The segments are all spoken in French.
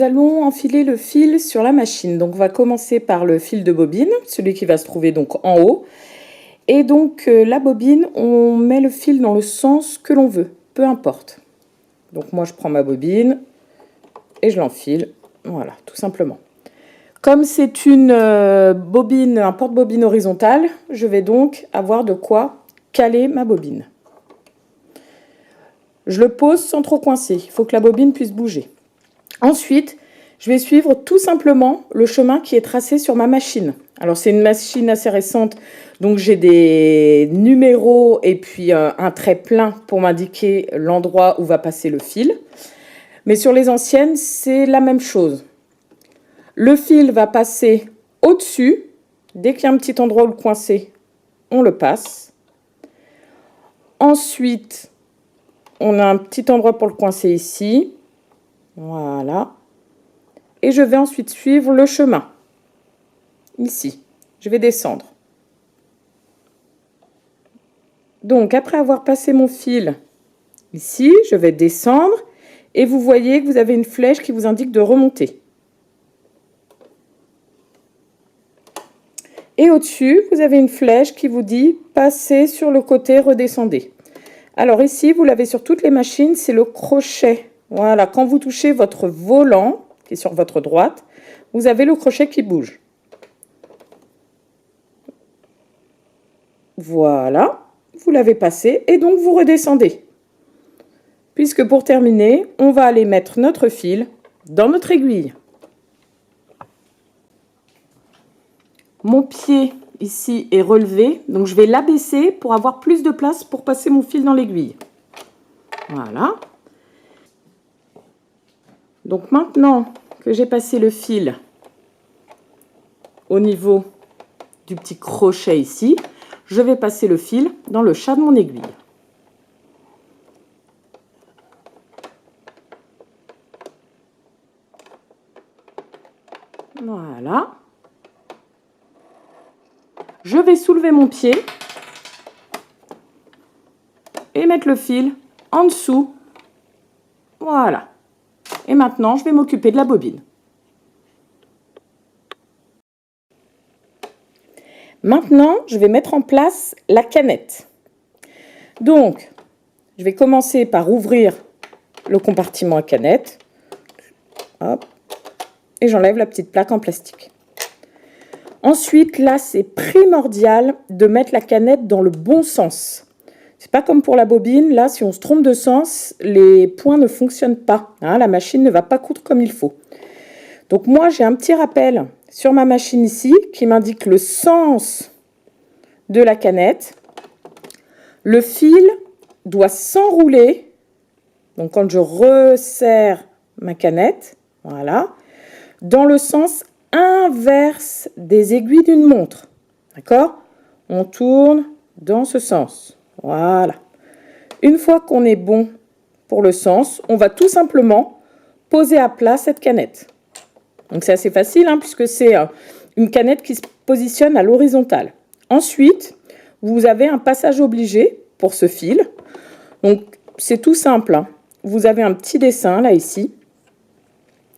allons enfiler le fil sur la machine. Donc on va commencer par le fil de bobine, celui qui va se trouver donc en haut. Et donc la bobine, on met le fil dans le sens que l'on veut, peu importe. Donc moi je prends ma bobine et je l'enfile, voilà, tout simplement. Comme c'est une bobine, un porte-bobine horizontal, je vais donc avoir de quoi caler ma bobine. Je le pose sans trop coincer, il faut que la bobine puisse bouger. Ensuite, je vais suivre tout simplement le chemin qui est tracé sur ma machine. Alors c'est une machine assez récente, donc j'ai des numéros et puis un trait plein pour m'indiquer l'endroit où va passer le fil. Mais sur les anciennes, c'est la même chose. Le fil va passer au-dessus. Dès qu'il y a un petit endroit où le coincer, on le passe. Ensuite, on a un petit endroit pour le coincer ici. Voilà. Et je vais ensuite suivre le chemin. Ici. Je vais descendre. Donc, après avoir passé mon fil ici, je vais descendre. Et vous voyez que vous avez une flèche qui vous indique de remonter. Et au-dessus, vous avez une flèche qui vous dit « Passez sur le côté, redescendez ». Alors ici, vous l'avez sur toutes les machines, c'est le crochet. Voilà, quand vous touchez votre volant, qui est sur votre droite, vous avez le crochet qui bouge. Voilà, vous l'avez passé et donc vous redescendez. Puisque pour terminer, on va aller mettre notre fil dans notre aiguille. Mon pied ici est relevé, donc je vais l'abaisser pour avoir plus de place pour passer mon fil dans l'aiguille. Voilà. Donc maintenant que j'ai passé le fil au niveau du petit crochet ici, je vais passer le fil dans le chat de mon aiguille. Voilà. Je vais soulever mon pied et mettre le fil en dessous. Voilà. Et maintenant, je vais m'occuper de la bobine. Maintenant, je vais mettre en place la canette. Donc, je vais commencer par ouvrir le compartiment à canette. Hop. Et j'enlève la petite plaque en plastique. Ensuite, là, c'est primordial de mettre la canette dans le bon sens. C'est pas comme pour la bobine. Là, si on se trompe de sens, les points ne fonctionnent pas. Hein, la machine ne va pas coudre comme il faut. Donc moi, j'ai un petit rappel sur ma machine ici qui m'indique le sens de la canette. Le fil doit s'enrouler. Donc quand je resserre ma canette, voilà, dans le sens inverse des aiguilles d'une montre. D'accord? On tourne dans ce sens. Voilà. Une fois qu'on est bon pour le sens, on va tout simplement poser à plat cette canette. Donc c'est assez facile hein, puisque c'est une canette qui se positionne à l'horizontale. Ensuite, vous avez un passage obligé pour ce fil. Donc c'est tout simple. Hein. Vous avez un petit dessin là ici.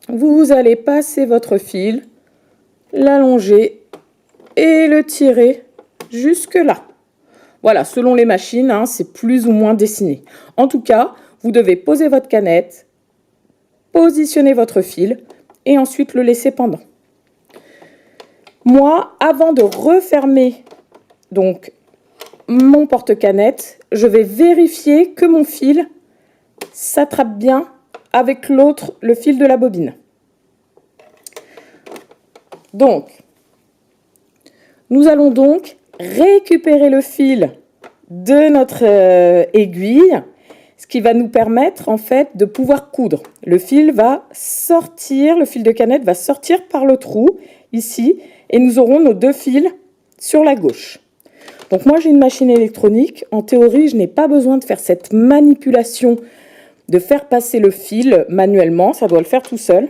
Vous allez passer votre fil, l'allonger et le tirer jusque là. Voilà, selon les machines, hein, c'est plus ou moins dessiné. En tout cas, vous devez poser votre canette, positionner votre fil et ensuite le laisser pendant. Moi, avant de refermer donc mon porte-canette, je vais vérifier que mon fil s'attrape bien avec l'autre, le fil de la bobine. Donc, nous allons donc récupérer le fil de notre aiguille, ce qui va nous permettre en fait de pouvoir coudre. Le fil va sortir, le fil de canette va sortir par le trou ici et nous aurons nos deux fils sur la gauche. Donc moi j'ai une machine électronique, en théorie je n'ai pas besoin de faire cette manipulation de faire passer le fil manuellement, ça doit le faire tout seul.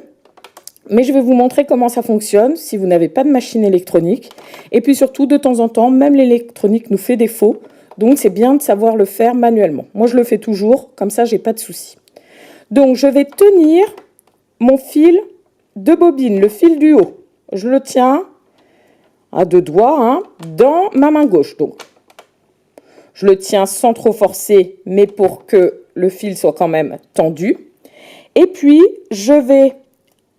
Mais je vais vous montrer comment ça fonctionne si vous n'avez pas de machine électronique. Et puis surtout, de temps en temps, même l'électronique nous fait défaut. Donc, c'est bien de savoir le faire manuellement. Moi, je le fais toujours, comme ça, j'ai pas de souci. Donc, je vais tenir mon fil de bobine, le fil du haut, je le tiens à 2 doigts hein, dans ma main gauche. Donc, je le tiens sans trop forcer, mais pour que le fil soit quand même tendu. Et puis, je vais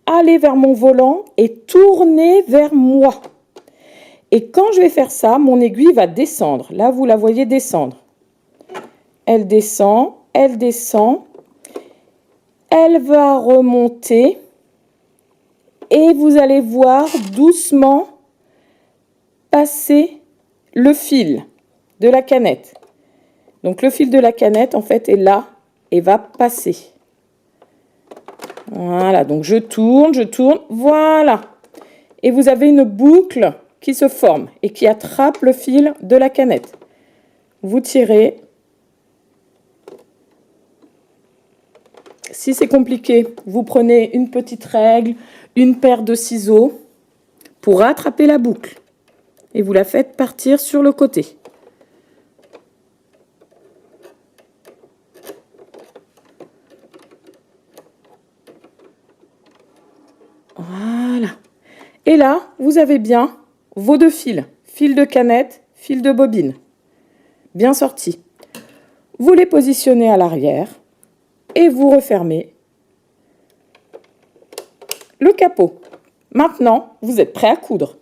aller vers mon volant et tourner vers moi. Et quand je vais faire ça, mon aiguille va descendre. Là, vous la voyez descendre. Elle descend, elle descend. Elle va remonter. Et vous allez voir doucement passer le fil de la canette. Donc, le fil de la canette, en fait, est là et va passer. Voilà, donc je tourne, voilà. Et vous avez une boucle qui se forme et qui attrape le fil de la canette. Vous tirez. Si c'est compliqué, vous prenez une petite règle, une paire de ciseaux pour rattraper la boucle. Et vous la faites partir sur le côté. Voilà. Et là, vous avez bien vos 2 fils. Fil de canette, fil de bobine. Bien sortis. Vous les positionnez à l'arrière et vous refermez le capot. Maintenant, vous êtes prêt à coudre.